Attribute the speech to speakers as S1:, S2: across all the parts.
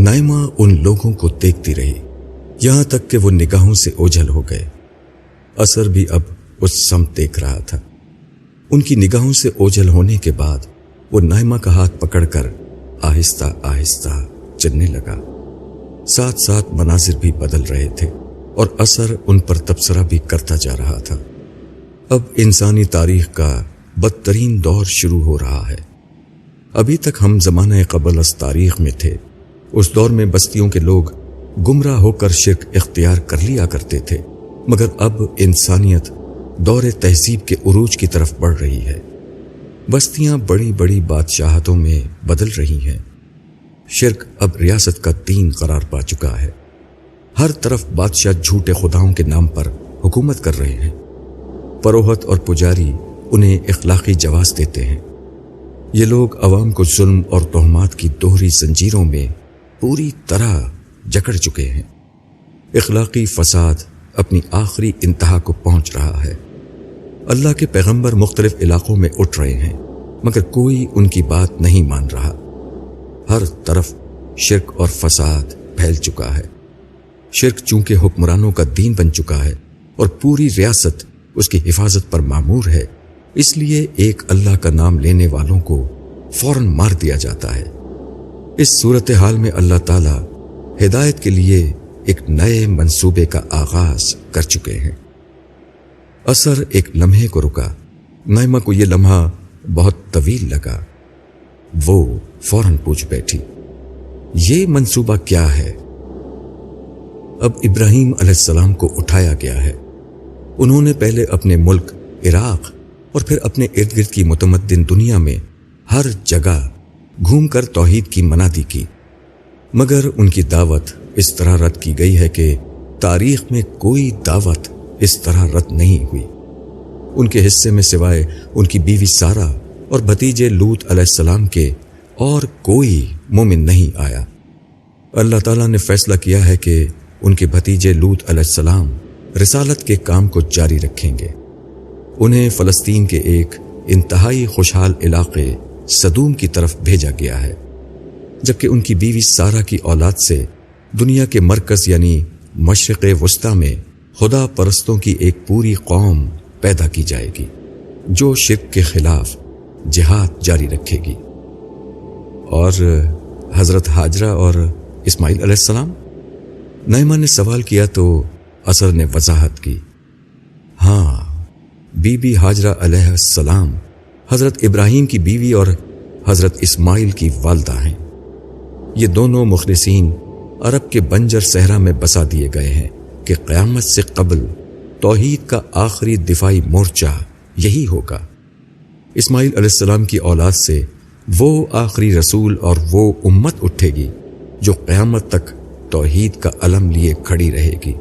S1: نائمہ ان لوگوں کو دیکھتی رہی یہاں تک کہ وہ نگاہوں سے اوجھل ہو گئے۔ اثر بھی اب اس سمت دیکھ رہا تھا۔ ان کی نگاہوں سے اوجھل ہونے کے بعد وہ نائمہ کا ہاتھ پکڑ کر آہستہ آہستہ چلنے لگا۔ ساتھ ساتھ مناظر بھی بدل رہے تھے اور اثر ان پر تبصرہ بھی کرتا جا رہا تھا۔ اب انسانی تاریخ کا بدترین دور شروع ہو رہا ہے۔ ابھی تک ہم زمانہ قبل از تاریخ میں تھے۔ اس دور میں بستیوں کے لوگ گمراہ ہو کر شرک اختیار کر لیا کرتے تھے، مگر اب انسانیت دور تہذیب کے عروج کی طرف بڑھ رہی ہے۔ بستیاں بڑی بڑی بادشاہتوں میں بدل رہی ہیں۔ شرک اب ریاست کا دین قرار پا چکا ہے۔ ہر طرف بادشاہ جھوٹے خداؤں کے نام پر حکومت کر رہے ہیں۔ پروہت اور پجاری انہیں اخلاقی جواز دیتے ہیں۔ یہ لوگ عوام کو ظلم اور تہمات کی دوہری زنجیروں میں پوری طرح جکڑ چکے ہیں۔ اخلاقی فساد اپنی آخری انتہا کو پہنچ رہا ہے۔ اللہ کے پیغمبر مختلف علاقوں میں اٹھ رہے ہیں، مگر کوئی ان کی بات نہیں مان رہا۔ ہر طرف شرک اور فساد پھیل چکا ہے۔ شرک چونکہ حکمرانوں کا دین بن چکا ہے اور پوری ریاست اس کی حفاظت پر مامور ہے، اس لیے ایک اللہ کا نام لینے والوں کو فوراً مار دیا جاتا ہے۔ اس صورتحال میں اللہ تعالی ہدایت کے لیے ایک نئے منصوبے کا آغاز کر چکے ہیں۔ اثر ایک لمحے کو رکا۔ نائمہ کو یہ لمحہ بہت طویل لگا۔ وہ فوراً پوچھ بیٹھی، یہ منصوبہ کیا ہے؟ اب ابراہیم علیہ السلام کو اٹھایا گیا ہے۔ انہوں نے پہلے اپنے ملک عراق اور پھر اپنے ارد گرد کی متمدن دنیا میں ہر جگہ گھوم کر توحید کی منادی کی، مگر ان کی دعوت اس طرح رد کی گئی ہے کہ تاریخ میں کوئی دعوت اس طرح رد نہیں ہوئی۔ ان کے حصے میں سوائے ان کی بیوی سارہ اور بھتیجے لوط علیہ السلام کے اور کوئی مومن نہیں آیا۔ اللہ تعالیٰ نے فیصلہ کیا ہے کہ ان کے بھتیجے لوط علیہ السلام رسالت کے کام کو جاری رکھیں گے۔ انہیں فلسطین کے ایک انتہائی خوشحال علاقے سدوم کی طرف بھیجا گیا ہے، جبکہ ان کی بیوی سارہ کی اولاد سے دنیا کے مرکز یعنی مشرق وسطی میں خدا پرستوں کی ایک پوری قوم پیدا کی جائے گی جو شرک کے خلاف جہاد جاری رکھے گی۔ اور حضرت ہاجرہ اور اسماعیل علیہ السلام؟ نائمہ نے سوال کیا تو اثر نے وضاحت کی، ہاں، بی بی ہاجرہ علیہ السلام حضرت ابراہیم کی بیوی اور حضرت اسماعیل کی والدہ ہیں۔ یہ دونوں مخلصین عرب کے بنجر صحرا میں بسا دیے گئے ہیں کہ قیامت سے قبل توحید کا آخری دفاعی مورچہ یہی ہوگا۔ اسماعیل علیہ السلام کی اولاد سے وہ آخری رسول اور وہ امت اٹھے گی جو قیامت تک توحید کا علم لیے کھڑی رہے گی،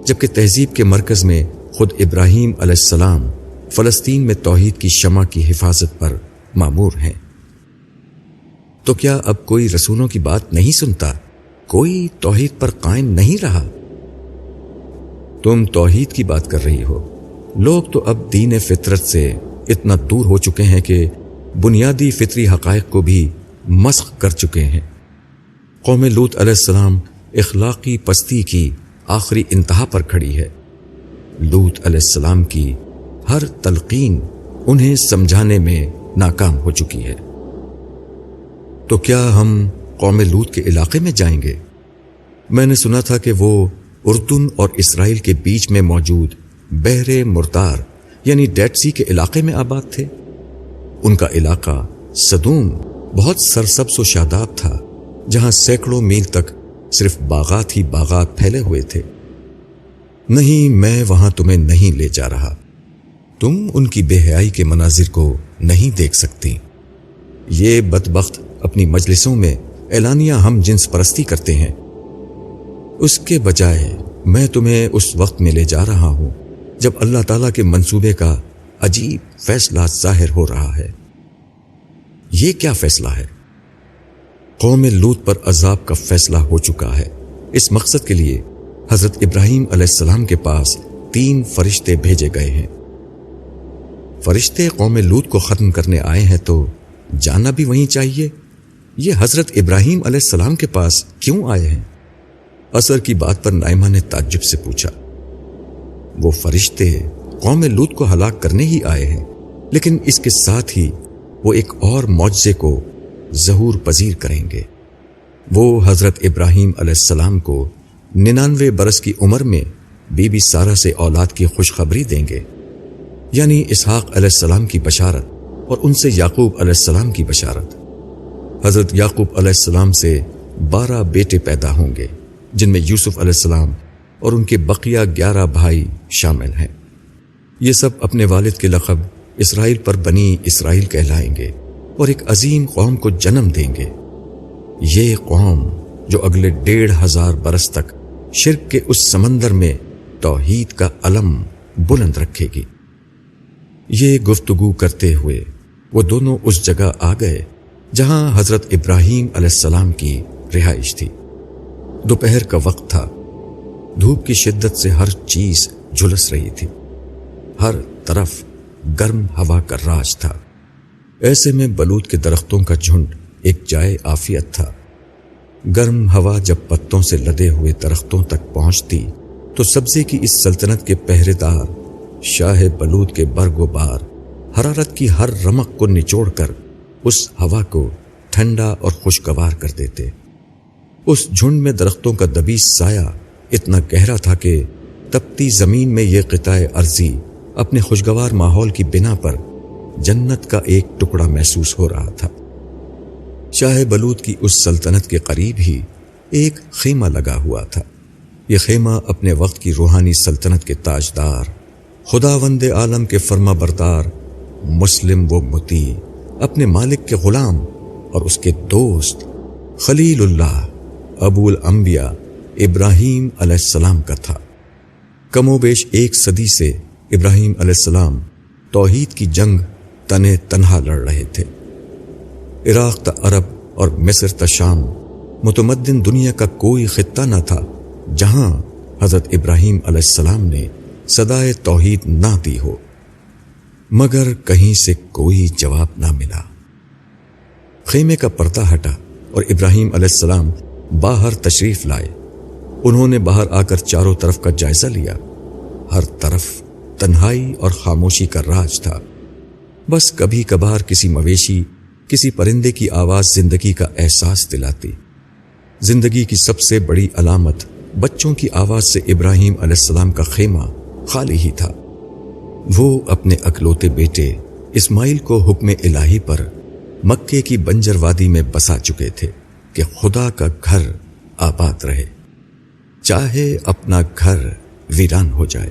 S1: جبکہ تہذیب کے مرکز میں خود ابراہیم علیہ السلام فلسطین میں توحید کی شمع کی حفاظت پر مامور ہیں۔ تو کیا اب کوئی رسولوں کی بات نہیں سنتا؟ کوئی توحید پر قائم نہیں رہا؟ تم توحید کی بات کر رہی ہو۔ لوگ تو اب دین فطرت سے اتنا دور ہو چکے ہیں کہ بنیادی فطری حقائق کو بھی مسخ کر چکے ہیں۔ قوم لوط علیہ السلام اخلاقی پستی کی آخری انتہا پر کھڑی ہے۔ لوط علیہ السلام کی ہر تلقین انہیں سمجھانے میں ناکام ہو چکی ہے۔ تو کیا ہم قوم لوط کے علاقے میں جائیں گے؟ میں نے سنا تھا کہ وہ اردن اور اسرائیل کے بیچ میں موجود بحر مردار یعنی ڈیڈ سی کے علاقے میں آباد تھے۔ ان کا علاقہ سدوم بہت سرسبز و شاداب تھا، جہاں سینکڑوں میل تک صرف باغات ہی باغات پھیلے ہوئے تھے۔ نہیں، میں وہاں تمہیں نہیں لے جا رہا۔ تم ان کی بے حیائی کے مناظر کو نہیں دیکھ سکتی۔ یہ بدبخت اپنی مجلسوں میں اعلانیہ ہم جنس پرستی کرتے ہیں۔ اس کے بجائے میں تمہیں اس وقت میں لے جا رہا ہوں جب اللہ تعالیٰ کے منصوبے کا عجیب فیصلہ ظاہر ہو رہا ہے۔ یہ کیا فیصلہ ہے؟ قوم لوط پر عذاب کا فیصلہ ہو چکا ہے۔ اس مقصد کے لیے حضرت ابراہیم علیہ السلام کے پاس 3 فرشتے بھیجے گئے ہیں۔ فرشتے قوم لوط کو ختم کرنے آئے ہیں تو جانا بھی وہیں چاہیے۔ یہ حضرت ابراہیم علیہ السلام کے پاس کیوں آئے ہیں؟ اثر کی بات پر نائمہ نے تعجب سے پوچھا۔ وہ فرشتے قوم لوط کو ہلاک کرنے ہی آئے ہیں، لیکن اس کے ساتھ ہی وہ ایک اور معجزے کو ظہور پذیر کریں گے۔ وہ حضرت ابراہیم علیہ السلام کو 99 برس کی عمر میں بی بی سارہ سے اولاد کی خوشخبری دیں گے، یعنی اسحاق علیہ السلام کی بشارت، اور ان سے یعقوب علیہ السلام کی بشارت۔ حضرت یعقوب علیہ السلام سے 12 بیٹے پیدا ہوں گے، جن میں یوسف علیہ السلام اور ان کے بقیہ 11 بھائی شامل ہیں۔ یہ سب اپنے والد کے لقب اسرائیل پر بنی اسرائیل کہلائیں گے اور ایک عظیم قوم کو جنم دیں گے۔ یہ قوم جو اگلے 1500 برس تک شرک کے اس سمندر میں توحید کا علم بلند رکھے گی۔ یہ گفتگو کرتے ہوئے وہ دونوں اس جگہ آ گئے جہاں حضرت ابراہیم علیہ السلام کی رہائش تھی۔ دوپہر کا وقت تھا، دھوپ کی شدت سے ہر چیز جھلس رہی تھی، ہر طرف گرم ہوا کا راج تھا۔ ایسے میں بلوط کے درختوں کا جھنڈ ایک جائے عافیت تھا۔ گرم ہوا جب پتوں سے لدے ہوئے درختوں تک پہنچتی تو سبزے کی اس سلطنت کے پہرے دار شاہ بلوط کے برگ و بار حرارت کی ہر رمق کو نچوڑ کر اس ہوا کو ٹھنڈا اور خوشگوار کر دیتے۔ اس جھنڈ میں درختوں کا دبیس سایہ اتنا گہرا تھا کہ تپتی زمین میں یہ قطع ارضی اپنے خوشگوار ماحول کی بنا پر جنت کا ایک ٹکڑا محسوس ہو رہا تھا۔ شاہ بلوط کی اس سلطنت کے قریب ہی ایک خیمہ لگا ہوا تھا۔ یہ خیمہ اپنے وقت کی روحانی سلطنت کے تاجدار، خداوند عالم کے فرما بردار، مسلم و مطیع، اپنے مالک کے غلام اور اس کے دوست خلیل اللہ ابو الانبیاء ابراہیم علیہ السلام کا تھا۔ کم و بیش 1 صدی سے ابراہیم علیہ السلام توحید کی جنگ تنے تنہا لڑ رہے تھے۔ عراق تا عرب اور مصر تا شام، متمدن دنیا کا کوئی خطہ نہ تھا جہاں حضرت ابراہیم علیہ السلام نے صدائے توحید نہ دی ہو، مگر کہیں سے کوئی جواب نہ ملا۔ خیمے کا پردہ ہٹا اور ابراہیم علیہ السلام باہر تشریف لائے۔ انہوں نے باہر آ کر چاروں طرف کا جائزہ لیا۔ ہر طرف تنہائی اور خاموشی کا راج تھا۔ بس کبھی کبھار کسی مویشی، کسی پرندے کی آواز زندگی کا احساس دلاتی۔ زندگی کی سب سے بڑی علامت بچوں کی آواز سے ابراہیم علیہ السلام کا خیمہ خالی ہی تھا۔ وہ اپنے اکلوتے بیٹے اسماعیل کو حکم الہی پر مکے کی بنجر وادی میں بسا چکے تھے کہ خدا کا گھر آباد رہے، چاہے اپنا گھر ویران ہو جائے۔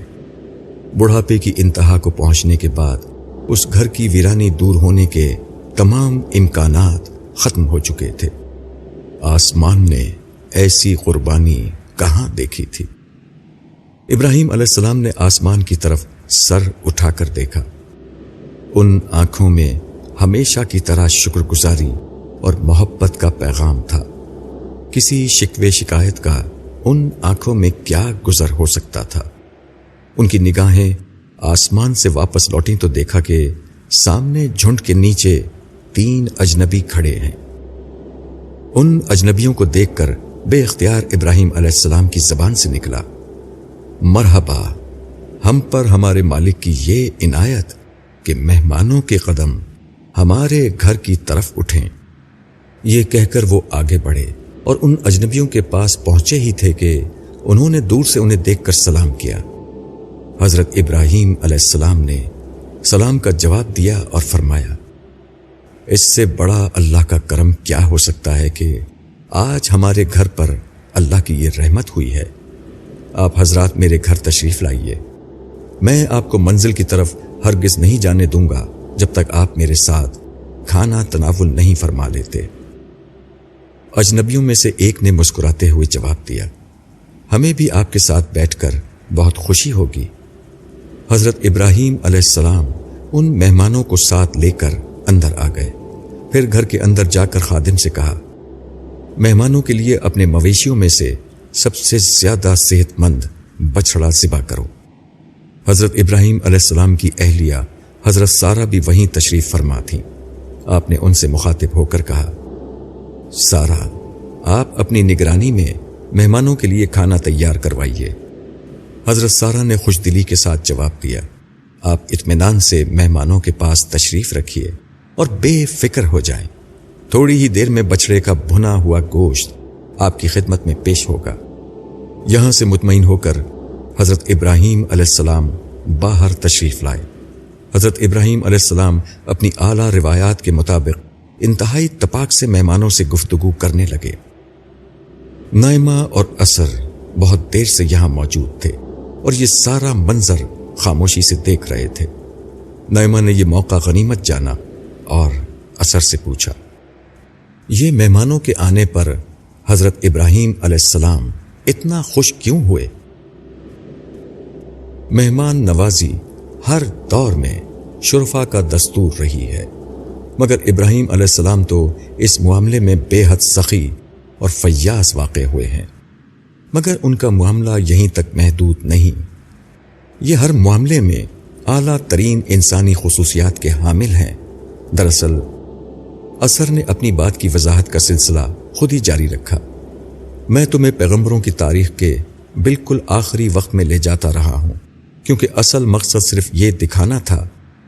S1: بڑھاپے کی انتہا کو پہنچنے کے بعد اس گھر کی ویرانی دور ہونے کے تمام امکانات ختم ہو چکے تھے۔ آسمان نے ایسی قربانی کہاں دیکھی تھی؟ ابراہیم علیہ السلام نے آسمان کی طرف سر اٹھا کر دیکھا۔ ان آنکھوں میں ہمیشہ کی طرح شکر گزاری اور محبت کا پیغام تھا۔ کسی شکوے شکایت کا ان آنکھوں میں کیا گزر ہو سکتا تھا؟ ان کی نگاہیں آسمان سے واپس لوٹیں تو دیکھا کہ سامنے جھنڈ کے نیچے 3 اجنبی کھڑے ہیں۔ ان اجنبیوں کو دیکھ کر بے اختیار ابراہیم علیہ السلام کی زبان سے نکلا، مرحبا، ہم پر ہمارے مالک کی یہ عنایت کہ مہمانوں کے قدم ہمارے گھر کی طرف اٹھیں۔ یہ کہہ کر وہ آگے بڑھے اور ان اجنبیوں کے پاس پہنچے ہی تھے کہ انہوں نے دور سے انہیں دیکھ کر سلام کیا۔ حضرت ابراہیم علیہ السلام نے سلام کا جواب دیا اور فرمایا، اس سے بڑا اللہ کا کرم کیا ہو سکتا ہے کہ آج ہمارے گھر پر اللہ کی یہ رحمت ہوئی ہے۔ آپ حضرات میرے گھر تشریف لائیے، میں آپ کو منزل کی طرف ہرگز نہیں جانے دوں گا جب تک آپ میرے ساتھ کھانا تناول نہیں فرما لیتے۔ اجنبیوں میں سے ایک نے مسکراتے ہوئے جواب دیا، ہمیں بھی آپ کے ساتھ بیٹھ کر بہت خوشی ہوگی۔ حضرت ابراہیم علیہ السلام ان مہمانوں کو ساتھ لے کر اندر آ گئے، پھر گھر کے اندر جا کر خادم سے کہا، مہمانوں کے لیے اپنے مویشیوں میں سے سب سے زیادہ صحت مند بچڑا ذبح کرو۔ حضرت ابراہیم علیہ السلام کی اہلیہ حضرت سارہ بھی وہیں تشریف فرما تھیں۔ آپ نے ان سے مخاطب ہو کر کہا، سارا، آپ اپنی نگرانی میں مہمانوں کے لیے کھانا تیار کروائیے۔ حضرت سارا نے خوش دلی کے ساتھ جواب دیا، آپ اطمینان سے مہمانوں کے پاس تشریف رکھیے اور بے فکر ہو جائیں، تھوڑی ہی دیر میں بچڑے کا بھنا ہوا گوشت آپ کی خدمت میں پیش ہوگا۔ یہاں سے مطمئن ہو کر حضرت ابراہیم علیہ السلام باہر تشریف لائے۔ حضرت ابراہیم علیہ السلام اپنی اعلیٰ روایات کے مطابق انتہائی تپاک سے مہمانوں سے گفتگو کرنے لگے۔ نائمہ اور اثر بہت دیر سے یہاں موجود تھے اور یہ سارا منظر خاموشی سے دیکھ رہے تھے۔ نائمہ نے یہ موقع غنیمت جانا اور اثر سے پوچھا، یہ مہمانوں کے آنے پر حضرت ابراہیم علیہ السلام اتنا خوش کیوں ہوئے؟ مہمان نوازی ہر دور میں شرفا کا دستور رہی ہے، مگر ابراہیم علیہ السلام تو اس معاملے میں بے حد سخی اور فیاض واقع ہوئے ہیں، مگر ان کا معاملہ یہیں تک محدود نہیں، یہ ہر معاملے میں اعلیٰ ترین انسانی خصوصیات کے حامل ہیں۔ دراصل اثر نے اپنی بات کی وضاحت کا سلسلہ خود ہی جاری رکھا۔ میں تمہیں پیغمبروں کی تاریخ کے بالکل آخری وقت میں لے جاتا رہا ہوں، کیونکہ اصل مقصد صرف یہ دکھانا تھا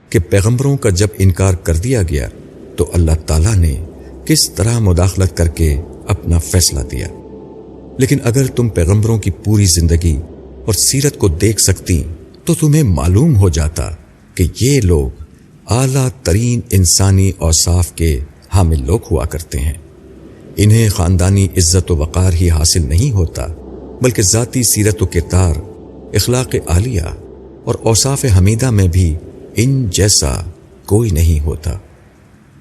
S1: کہ پیغمبروں کا جب انکار کر دیا گیا تو اللہ تعالیٰ نے کس طرح مداخلت کر کے اپنا فیصلہ دیا۔ لیکن اگر تم پیغمبروں کی پوری زندگی اور سیرت کو دیکھ سکتی تو تمہیں معلوم ہو جاتا کہ یہ لوگ اعلیٰ ترین انسانی اوصاف کے حامل لوگ ہوا کرتے ہیں۔ انہیں خاندانی عزت و وقار ہی حاصل نہیں ہوتا، بلکہ ذاتی سیرت و کردار، اخلاق عالیہ اور اوصاف حمیدہ میں بھی ان جیسا کوئی نہیں ہوتا۔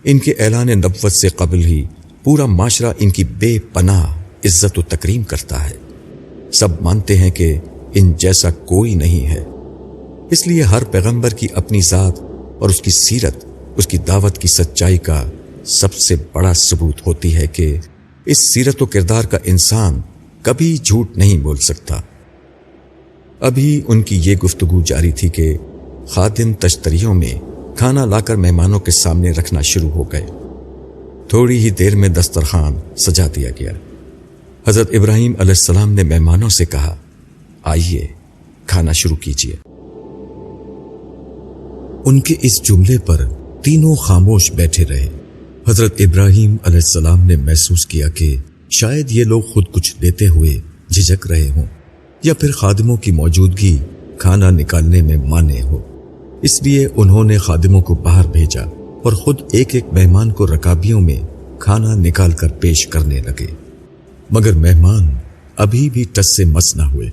S1: ان کے اعلان نبوت سے قبل ہی پورا معاشرہ ان کی بے پناہ عزت و تکریم کرتا ہے۔ سب مانتے ہیں کہ ان جیسا کوئی نہیں ہے، اس لیے ہر پیغمبر کی اپنی ذات اور اس کی سیرت اس کی دعوت کی سچائی کا سب سے بڑا ثبوت ہوتی ہے کہ اس سیرت و کردار کا انسان کبھی جھوٹ نہیں بول سکتا۔ ابھی ان کی یہ گفتگو جاری تھی کہ خادم تشتریوں میں کھانا لا کر مہمانوں کے سامنے رکھنا شروع ہو گئے۔ تھوڑی ہی دیر میں دسترخوان سجا دیا گیا۔ حضرت ابراہیم علیہ السلام نے مہمانوں سے کہا، آئیے کھانا شروع کیجیے۔ ان کے اس جملے پر تینوں خاموش بیٹھے رہے۔ حضرت ابراہیم علیہ السلام نے محسوس کیا کہ شاید یہ لوگ خود کچھ دیتے ہوئے جھجک رہے ہوں، یا پھر خادموں کی موجودگی کھانا نکالنے میں مانع ہو، اس لیے انہوں نے خادموں کو باہر بھیجا اور خود ایک ایک مہمان کو رکابیوں میں کھانا نکال کر پیش کرنے لگے۔ مگر مہمان ابھی بھی ٹس سے مس نہ ہوئے۔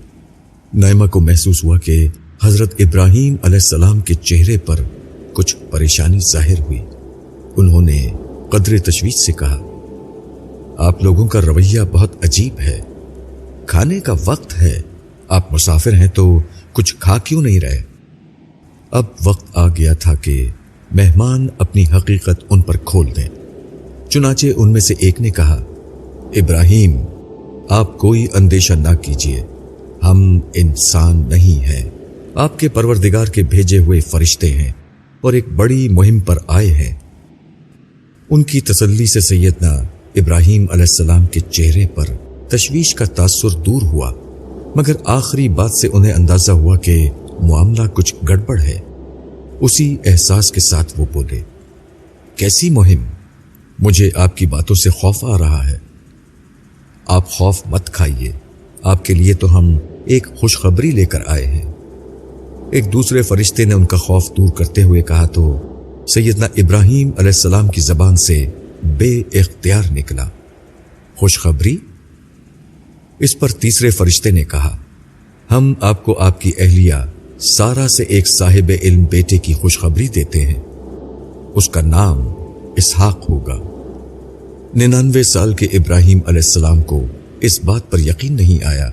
S1: نائمہ کو محسوس ہوا کہ حضرت ابراہیم علیہ السلام کے چہرے پر کچھ پریشانی ظاہر ہوئی۔ انہوں نے قدر تشویش سے کہا، آپ لوگوں کا رویہ بہت عجیب ہے، کھانے کا وقت ہے، آپ مسافر ہیں تو کچھ کھا کیوں نہیں رہے؟ اب وقت آ گیا تھا کہ مہمان اپنی حقیقت ان پر کھول دیں۔ چنانچہ ان میں سے ایک نے کہا، ابراہیم، آپ کوئی اندیشہ نہ کیجیے، ہم انسان نہیں ہیں، آپ کے پروردگار کے بھیجے ہوئے فرشتے ہیں اور ایک بڑی مہم پر آئے ہیں۔ ان کی تسلی سے سیدنا ابراہیم علیہ السلام کے چہرے پر تشویش کا تاثر دور ہوا، مگر آخری بات سے انہیں اندازہ ہوا کہ معاملہ کچھ گڑبڑ ہے۔ اسی احساس کے ساتھ وہ بولے، کیسی مہم؟ مجھے آپ کی باتوں سے خوف آ رہا ہے۔ آپ خوف مت کھائیے، آپ کے لیے تو ہم ایک خوشخبری لے کر آئے ہیں۔ ایک دوسرے فرشتے نے ان کا خوف دور کرتے ہوئے کہا تو سیدنا ابراہیم علیہ السلام کی زبان سے بے اختیار نکلا، خوشخبری؟ اس پر تیسرے فرشتے نے کہا، ہم آپ کو آپ کی اہلیہ سارا سے ایک صاحب علم بیٹے کی خوشخبری دیتے ہیں، اس کا نام اسحاق ہوگا۔ 99 سال کے ابراہیم علیہ السلام کو اس بات پر یقین نہیں آیا۔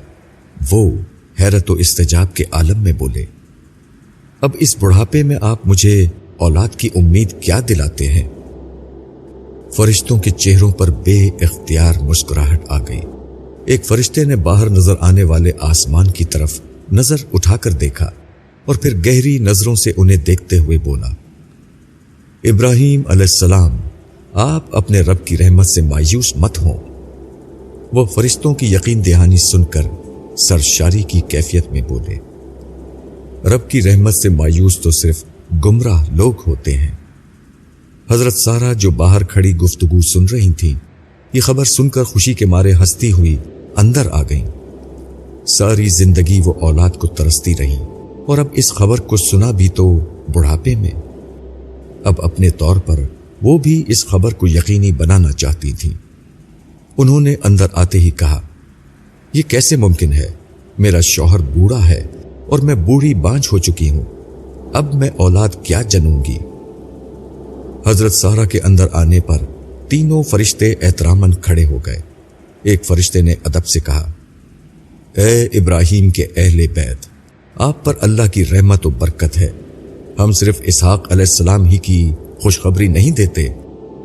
S1: وہ حیرت و استعجاب کے عالم میں بولے، اب اس بڑھاپے میں آپ مجھے اولاد کی امید کیا دلاتے ہیں؟ فرشتوں کے چہروں پر بے اختیار مسکراہٹ آ گئی۔ ایک فرشتے نے باہر نظر آنے والے آسمان کی طرف نظر اٹھا کر دیکھا اور پھر گہری نظروں سے انہیں دیکھتے ہوئے بولا، ابراہیم علیہ السلام، آپ اپنے رب کی رحمت سے مایوس مت ہوں۔ وہ فرشتوں کی یقین دہانی سن کر سرشاری کی کیفیت میں بولے، رب کی رحمت سے مایوس تو صرف گمراہ لوگ ہوتے ہیں۔ حضرت سارہ جو باہر کھڑی گفتگو سن رہی تھیں، یہ خبر سن کر خوشی کے مارے ہنستی ہوئی اندر آ گئیں۔ ساری زندگی وہ اولاد کو ترستی رہیں اور اب اس خبر کو سنا بھی تو بڑھاپے میں۔ اب اپنے طور پر وہ بھی اس خبر کو یقینی بنانا چاہتی تھیں۔ انہوں نے اندر آتے ہی کہا، یہ کیسے ممکن ہے؟ میرا شوہر بوڑھا ہے اور میں بوڑھی بانجھ ہو چکی ہوں، اب میں اولاد کیا جنوں گی؟ حضرت سارہ کے اندر آنے پر تینوں فرشتے احتراماً کھڑے ہو گئے۔ ایک فرشتے نے ادب سے کہا، اے ابراہیم کے اہل بیت، آپ پر اللہ کی رحمت و برکت ہے۔ ہم صرف اسحاق علیہ السلام ہی کی خوشخبری نہیں دیتے،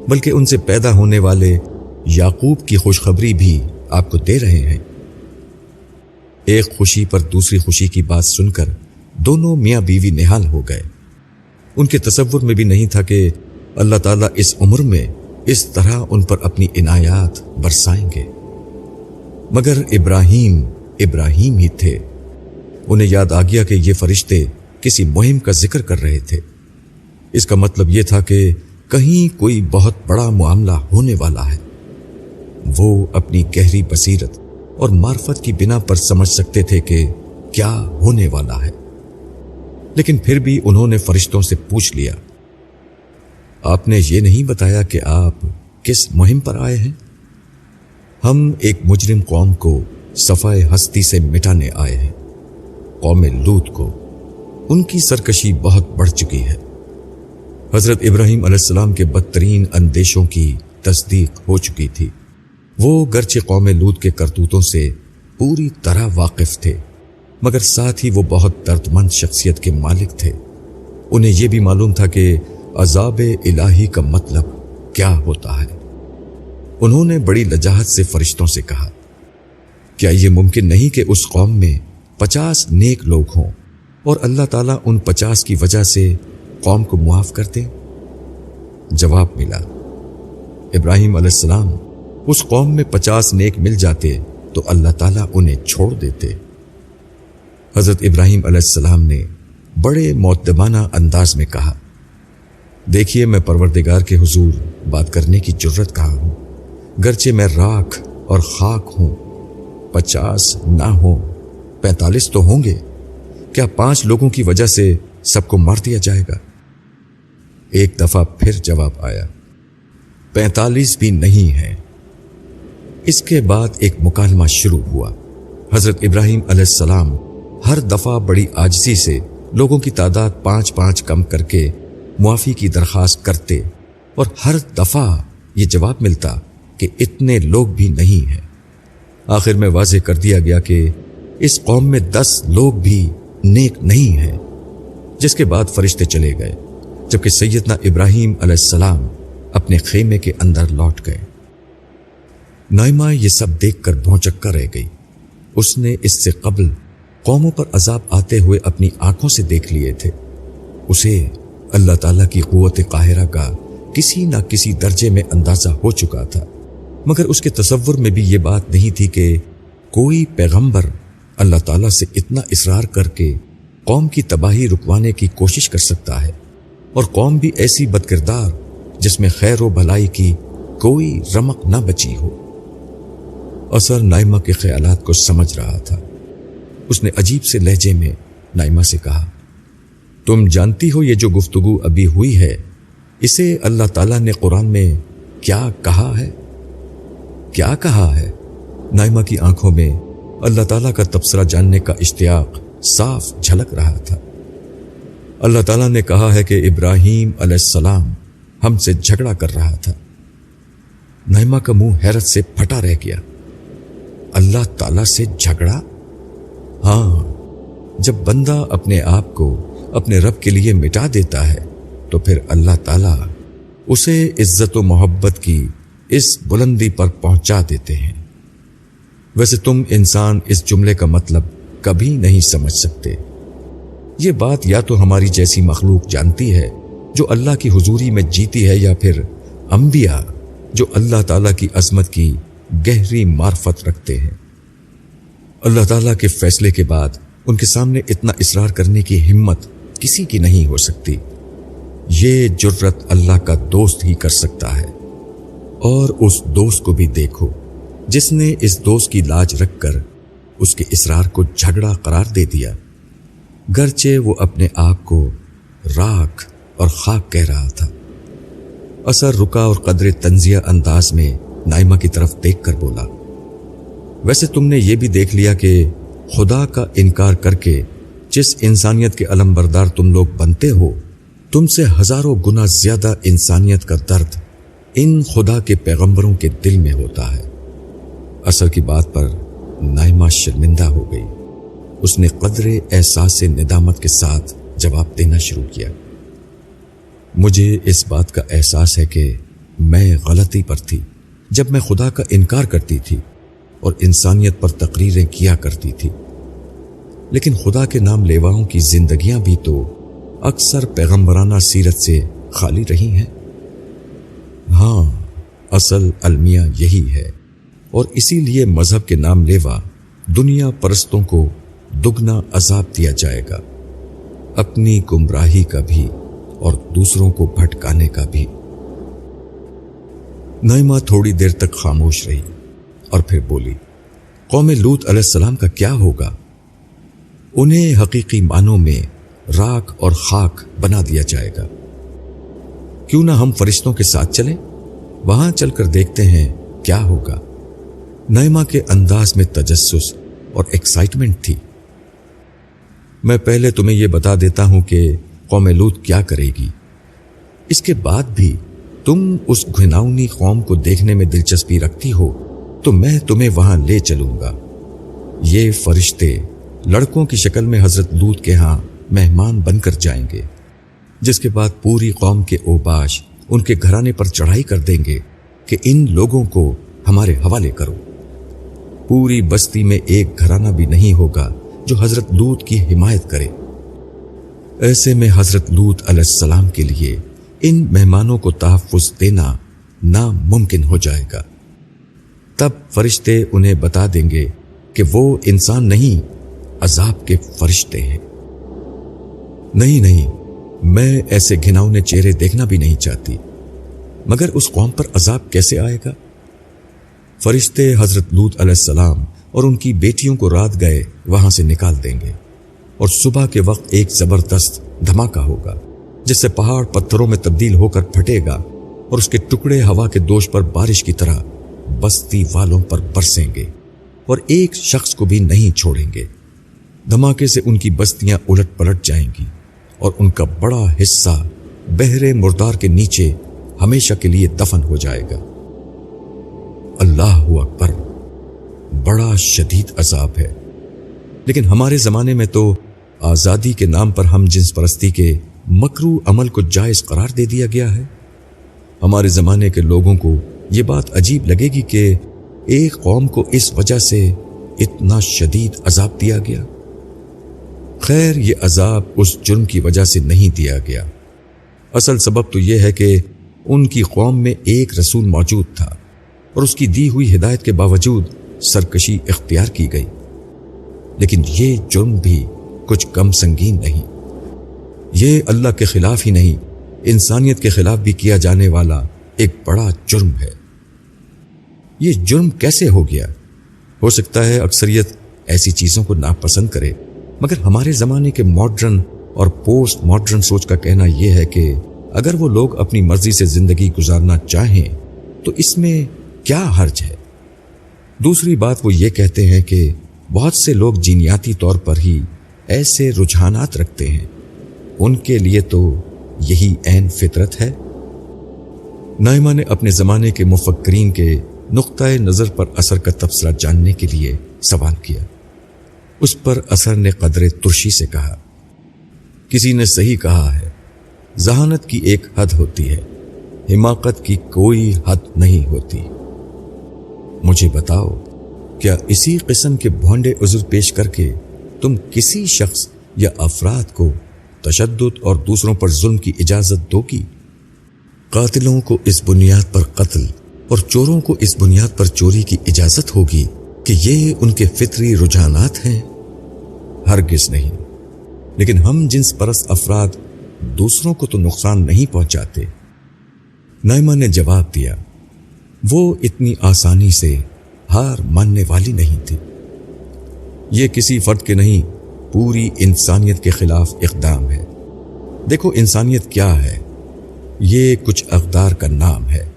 S1: بلکہ ان سے پیدا ہونے والے یعقوب کی خوشخبری بھی آپ کو دے رہے ہیں۔ ایک خوشی پر دوسری خوشی کی بات سن کر دونوں میاں بیوی نہال ہو گئے۔ ان کے تصور میں بھی نہیں تھا کہ اللہ تعالیٰ اس عمر میں اس طرح ان پر اپنی عنایات برسائیں گے۔ مگر ابراہیم ہی تھے۔ انہیں یاد آ گیا کہ یہ فرشتے کسی مہم کا ذکر کر رہے تھے۔ اس کا مطلب یہ تھا کہ کہیں کوئی بہت بڑا معاملہ ہونے والا ہے۔ وہ اپنی گہری بصیرت اور معرفت کی بنا پر سمجھ سکتے تھے کہ کیا ہونے والا ہے، لیکن پھر بھی انہوں نے فرشتوں سے پوچھ لیا، آپ نے یہ نہیں بتایا کہ آپ کس مہم پر آئے ہیں؟ ہم ایک مجرم قوم کو صفائے ہستی سے مٹانے آئے ہیں، قوم لوط کو۔ ان کی سرکشی بہت بڑھ چکی ہے۔ حضرت ابراہیم علیہ السلام کے بدترین اندیشوں کی تصدیق ہو چکی تھی۔ وہ گرچہ قوم لوط کے کرتوتوں سے پوری طرح واقف تھے، مگر ساتھ ہی وہ بہت دردمند شخصیت کے مالک تھے۔ انہیں یہ بھی معلوم تھا کہ عذاب الہی کا مطلب کیا ہوتا ہے۔ انہوں نے بڑی لجاجت سے فرشتوں سے کہا، کیا یہ ممکن نہیں کہ اس قوم میں 50 نیک لوگ ہوں اور اللہ تعالیٰ ان 50 کی وجہ سے قوم کو معاف کر دے؟ جواب ملا، ابراہیم علیہ السلام، اس قوم میں 50 نیک مل جاتے تو اللہ تعالیٰ انہیں چھوڑ دیتے۔ حضرت ابراہیم علیہ السلام نے بڑے مؤدبانہ انداز میں کہا، دیکھیے میں پروردگار کے حضور بات کرنے کی جرت کہا ہوں، گرچہ میں راکھ اور خاک ہوں، 50 نہ ہوں 45 تو ہوں گے، کیا 5 لوگوں کی وجہ سے سب کو مار دیا جائے گا؟ ایک دفعہ پھر جواب آیا، 45 بھی نہیں ہیں۔ اس کے بعد ایک مکالمہ شروع ہوا۔ حضرت ابراہیم علیہ السلام ہر دفعہ بڑی عاجزی سے لوگوں کی تعداد 5 کم کر کے معافی کی درخواست کرتے اور ہر دفعہ یہ جواب ملتا کہ اتنے لوگ بھی نہیں ہیں۔ آخر میں واضح کر دیا گیا کہ اس قوم میں 10 لوگ بھی نیک نہیں ہیں، جس کے بعد فرشتے چلے گئے، جبکہ سیدنا ابراہیم علیہ السلام اپنے خیمے کے اندر لوٹ گئے۔ نائمہ یہ سب دیکھ کر بھونچکا رہ گئی۔ اس نے اس سے قبل قوموں پر عذاب آتے ہوئے اپنی آنکھوں سے دیکھ لیے تھے۔ اسے اللہ تعالیٰ کی قوت قاہرہ کا کسی نہ کسی درجے میں اندازہ ہو چکا تھا، مگر اس کے تصور میں بھی یہ بات نہیں تھی کہ کوئی پیغمبر اللہ تعالیٰ سے اتنا اصرار کر کے قوم کی تباہی رکوانے کی کوشش کر سکتا ہے، اور قوم بھی ایسی بدکردار جس میں خیر و بھلائی کی کوئی رمق نہ بچی ہو۔ اثر نائمہ کے خیالات کو سمجھ رہا تھا۔ اس نے عجیب سے لہجے میں نائمہ سے کہا، تم جانتی ہو یہ جو گفتگو ابھی ہوئی ہے، اسے اللہ تعالیٰ نے قرآن میں کیا کہا ہے؟ کیا کہا ہے؟ نائمہ کی آنکھوں میں اللہ تعالیٰ کا تبصرہ جاننے کا اشتیاق صاف جھلک رہا تھا۔ اللہ تعالیٰ نے کہا ہے کہ ابراہیم علیہ السلام ہم سے جھگڑا کر رہا تھا۔ نائمہ کا منہ حیرت سے پھٹا رہ گیا۔ اللہ تعالیٰ سے جھگڑا؟ ہاں، جب بندہ اپنے آپ کو اپنے رب کے لیے مٹا دیتا ہے تو پھر اللہ تعالیٰ اسے عزت و محبت کی اس بلندی پر پہنچا دیتے ہیں۔ ویسے تم انسان اس جملے کا مطلب کبھی نہیں سمجھ سکتے۔ یہ بات یا تو ہماری جیسی مخلوق جانتی ہے جو اللہ کی حضوری میں جیتی ہے، یا پھر انبیاء جو اللہ تعالیٰ کی عظمت کی گہری معرفت رکھتے ہیں۔ اللہ تعالیٰ کے فیصلے کے بعد ان کے سامنے اتنا اصرار کرنے کی ہمت کسی کی نہیں ہو سکتی۔ یہ جرت اللہ کا دوست ہی کر سکتا ہے، اور اس دوست کو بھی دیکھو جس نے اس دوست کی لاج رکھ کر اس کے اصرار کو جھگڑا قرار دے دیا، گرچہ وہ اپنے آپ کو راکھ اور خاک کہہ رہا تھا۔ اثر رکا اور قدر تنزیہ انداز میں نائمہ کی طرف دیکھ کر بولا، ویسے تم نے یہ بھی دیکھ لیا کہ خدا کا انکار کر کے جس انسانیت کے علم بردار تم لوگ بنتے ہو، تم سے ہزاروں گنا زیادہ انسانیت کا درد ان خدا کے پیغمبروں کے دل میں ہوتا ہے۔ اثر کی بات پر نائمہ شرمندہ ہو گئی۔ اس نے قدر احساس ندامت کے ساتھ جواب دینا شروع کیا، مجھے اس بات کا احساس ہے کہ میں غلطی پر تھی جب میں خدا کا انکار کرتی تھی اور انسانیت پر تقریریں کیا کرتی تھی، لیکن خدا کے نام لیواؤں کی زندگیاں بھی تو اکثر پیغمبرانہ سیرت سے خالی رہی ہیں۔ ہاں، اصل المیہ یہی ہے، اور اسی لیے مذہب کے نام لیوا دنیا پرستوں کو دگنا عذاب دیا جائے گا، اپنی گمراہی کا بھی اور دوسروں کو بھٹکانے کا بھی۔ نائمہ تھوڑی دیر تک خاموش رہی اور پھر بولی، قوم لوط علیہ السلام کا کیا ہوگا؟ انہیں حقیقی معنوں میں راکھ اور خاک بنا دیا جائے گا۔ کیوں نہ ہم فرشتوں کے ساتھ چلیں؟ وہاں چل کر دیکھتے ہیں کیا ہوگا۔ نائمہ کے انداز میں تجسس اور ایکسائٹمنٹ تھی۔ میں پہلے تمہیں یہ بتا دیتا ہوں کہ قوم لوط کیا کرے گی، اس کے بعد بھی تم اس گھناؤنی قوم کو دیکھنے میں دلچسپی رکھتی ہو تو میں تمہیں وہاں لے چلوں گا۔ یہ فرشتے لڑکوں کی شکل میں حضرت لوط کے ہاں مہمان بن کر جائیں گے، جس کے بعد پوری قوم کے اوباش ان کے گھرانے پر چڑھائی کر دیں گے کہ ان لوگوں کو ہمارے حوالے کرو۔ پوری بستی میں ایک گھرانہ بھی نہیں ہوگا جو حضرت لوط کی حمایت کرے۔ ایسے میں حضرت لوط علیہ السلام کے لیے ان مہمانوں کو تحفظ دینا ناممکن ہو جائے گا۔ تب فرشتے انہیں بتا دیں گے کہ وہ انسان نہیں، عذاب کے فرشتے ہیں۔ نہیں، میں ایسے گھناؤنے چہرے دیکھنا بھی نہیں چاہتی، مگر اس قوم پر عذاب کیسے آئے گا؟ فرشتے حضرت لوط علیہ السلام اور ان کی بیٹیوں کو رات گئے وہاں سے نکال دیں گے، اور صبح کے وقت ایک زبردست دھماکہ ہوگا جس سے پہاڑ پتھروں میں تبدیل ہو کر پھٹے گا، اور اس کے ٹکڑے ہوا کے دوش پر بارش کی طرح بستی والوں پر برسیں گے، اور ایک شخص کو بھی نہیں چھوڑیں گے۔ دھماکے سے ان کی بستیاں الٹ پلٹ جائیں گی، اور ان کا بڑا حصہ بحر مردار کے نیچے ہمیشہ کے لیے دفن ہو جائے گا۔ اللہ اکبر، بڑا شدید عذاب ہے۔ لیکن ہمارے زمانے میں تو آزادی کے نام پر ہم جنس پرستی کے مکروہ عمل کو جائز قرار دے دیا گیا ہے۔ ہمارے زمانے کے لوگوں کو یہ بات عجیب لگے گی کہ ایک قوم کو اس وجہ سے اتنا شدید عذاب دیا گیا۔ خیر، یہ عذاب اس جرم کی وجہ سے نہیں دیا گیا۔ اصل سبب تو یہ ہے کہ ان کی قوم میں ایک رسول موجود تھا، اور اس کی دی ہوئی ہدایت کے باوجود سرکشی اختیار کی گئی۔ لیکن یہ جرم بھی کچھ کم سنگین نہیں۔ یہ اللہ کے خلاف ہی نہیں، انسانیت کے خلاف بھی کیا جانے والا ایک بڑا جرم ہے۔ یہ جرم کیسے ہو گیا؟ ہو سکتا ہے اکثریت ایسی چیزوں کو ناپسند کرے، مگر ہمارے زمانے کے ماڈرن اور پوسٹ ماڈرن سوچ کا کہنا یہ ہے کہ اگر وہ لوگ اپنی مرضی سے زندگی گزارنا چاہیں تو اس میں کیا حرج ہے۔ دوسری بات وہ یہ کہتے ہیں کہ بہت سے لوگ جینیاتی طور پر ہی ایسے رجحانات رکھتے ہیں، ان کے لیے تو یہی عین فطرت ہے۔ نائمہ نے اپنے زمانے کے مفکرین کے نقطۂ نظر پر اثر کا تبصرہ جاننے کے لیے سوال کیا۔ اس پر اثر نے قدر ترشی سے کہا، کسی نے صحیح کہا ہے، ذہانت کی ایک حد ہوتی ہے، حماقت کی کوئی حد نہیں ہوتی۔ مجھے بتاؤ، کیا اسی قسم کے بھونڈے عذر پیش کر کے تم کسی شخص یا افراد کو تشدد اور دوسروں پر ظلم کی اجازت دو گی؟ قاتلوں کو اس بنیاد پر قتل اور چوروں کو اس بنیاد پر چوری کی اجازت ہوگی کہ یہ ان کے فطری رجحانات ہیں؟ ہرگز نہیں۔ لیکن ہم جنس پرست افراد دوسروں کو تو نقصان نہیں پہنچاتے۔ نائمہ نے جواب دیا، وہ اتنی آسانی سے ہار ماننے والی نہیں تھی۔ یہ کسی فرد کے نہیں، پوری انسانیت کے خلاف اقدام ہے۔ دیکھو انسانیت کیا ہے، یہ کچھ اقدار کا نام ہے۔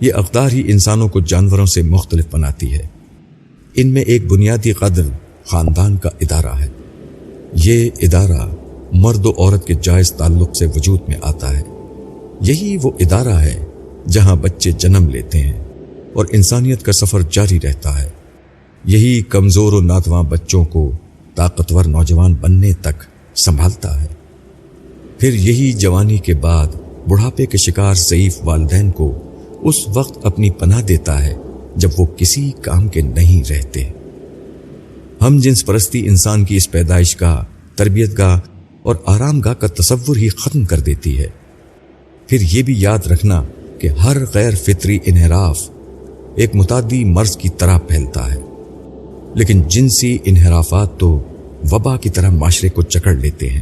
S1: یہ اقدار ہی انسانوں کو جانوروں سے مختلف بناتی ہے۔ ان میں ایک بنیادی قدر خاندان کا ادارہ ہے۔ یہ ادارہ مرد و عورت کے جائز تعلق سے وجود میں آتا ہے۔ یہی وہ ادارہ ہے جہاں بچے جنم لیتے ہیں اور انسانیت کا سفر جاری رہتا ہے۔ یہی کمزور و ناتواں بچوں کو طاقتور نوجوان بننے تک سنبھالتا ہے۔ پھر یہی جوانی کے بعد بڑھاپے کے شکار ضعیف والدین کو اس وقت اپنی پناہ دیتا ہے جب وہ کسی کام کے نہیں رہتے۔ ہم جنس پرستی انسان کی اس پیدائش گاہ، تربیت گاہ اور آرام گاہ کا تصور ہی ختم کر دیتی ہے۔ پھر یہ بھی یاد رکھنا کہ ہر غیر فطری انحراف ایک متعدی مرض کی طرح پھیلتا ہے، لیکن جنسی انحرافات تو وبا کی طرح معاشرے کو جکڑ لیتے ہیں۔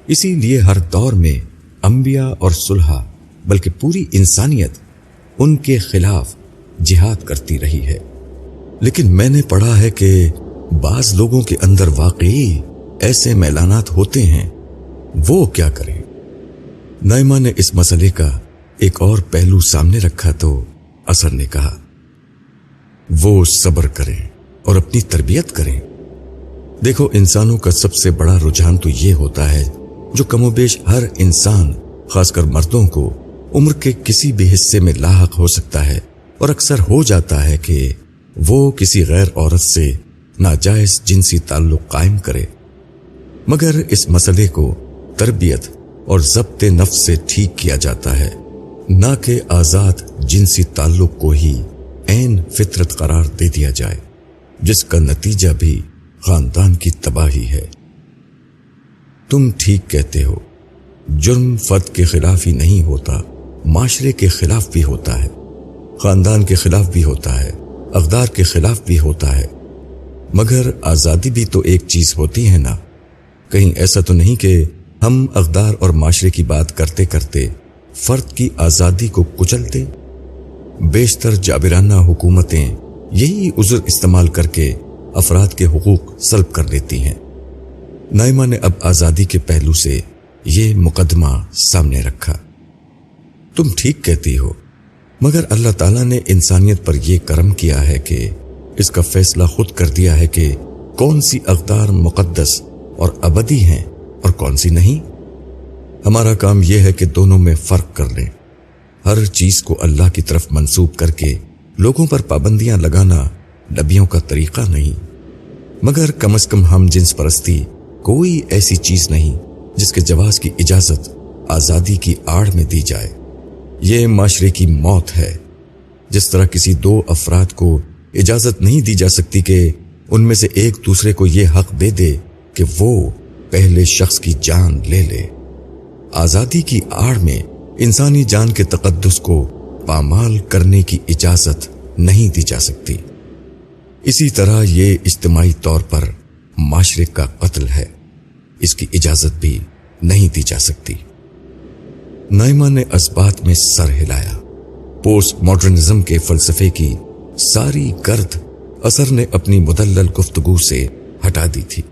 S1: اسی لیے ہر دور میں انبیاء اور صلحاء بلکہ پوری انسانیت ان کے خلاف جہاد کرتی رہی ہے۔ لیکن میں نے پڑھا ہے کہ بعض لوگوں کے اندر واقعی ایسے میلانات ہوتے ہیں، وہ کیا کریں؟ نائمہ نے اس مسئلے کا ایک اور پہلو سامنے رکھا تو اثر نے کہا، وہ صبر کریں اور اپنی تربیت کریں۔ دیکھو انسانوں کا سب سے بڑا رجحان تو یہ ہوتا ہے جو کم و بیش ہر انسان، خاص کر مردوں کو، عمر کے کسی بھی حصے میں لاحق ہو سکتا ہے، اور اکثر ہو جاتا ہے کہ وہ کسی غیر عورت سے ناجائز جنسی تعلق قائم کرے۔ مگر اس مسئلے کو تربیت اور ضبط نفس سے ٹھیک کیا جاتا ہے، نہ کہ آزاد جنسی تعلق کو ہی عین فطرت قرار دے دیا جائے، جس کا نتیجہ بھی خاندان کی تباہی ہے۔ تم ٹھیک کہتے ہو، جرم فرد کے خلاف ہی نہیں ہوتا، معاشرے کے خلاف بھی ہوتا ہے، خاندان کے خلاف بھی ہوتا ہے، اقدار کے خلاف بھی ہوتا ہے۔ مگر آزادی بھی تو ایک چیز ہوتی ہے نا۔ کہیں ایسا تو نہیں کہ ہم اقدار اور معاشرے کی بات کرتے کرتے فرد کی آزادی کو کچلتے؟ بیشتر جابرانہ حکومتیں یہی عذر استعمال کر کے افراد کے حقوق سلب کر لیتی ہیں۔ نائمہ نے اب آزادی کے پہلو سے یہ مقدمہ سامنے رکھا۔ تم ٹھیک کہتی ہو، مگر اللہ تعالیٰ نے انسانیت پر یہ کرم کیا ہے کہ اس کا فیصلہ خود کر دیا ہے کہ کون سی اقدار مقدس اور ابدی ہیں اور کون سی نہیں۔ ہمارا کام یہ ہے کہ دونوں میں فرق کر لیں۔ ہر چیز کو اللہ کی طرف منسوب کر کے لوگوں پر پابندیاں لگانا نبیوں کا طریقہ نہیں۔ مگر کم از کم ہم جنس پرستی کوئی ایسی چیز نہیں جس کے جواز کی اجازت آزادی کی آڑ میں دی جائے۔ یہ معاشرے کی موت ہے۔ جس طرح کسی دو افراد کو اجازت نہیں دی جا سکتی کہ ان میں سے ایک دوسرے کو یہ حق دے دے کہ وہ پہلے شخص کی جان لے لے، آزادی کی آڑ میں انسانی جان کے تقدس کو پامال کرنے کی اجازت نہیں دی جا سکتی۔ اسی طرح یہ اجتماعی طور پر معاشرے کا قتل ہے، اس کی اجازت بھی نہیں دی جا سکتی۔ نائمہ نے اسبات میں سر ہلایا۔ پوسٹ ماڈرنزم کے فلسفے کی ساری گرد اثر نے اپنی مدلل گفتگو سے ہٹا دی تھی۔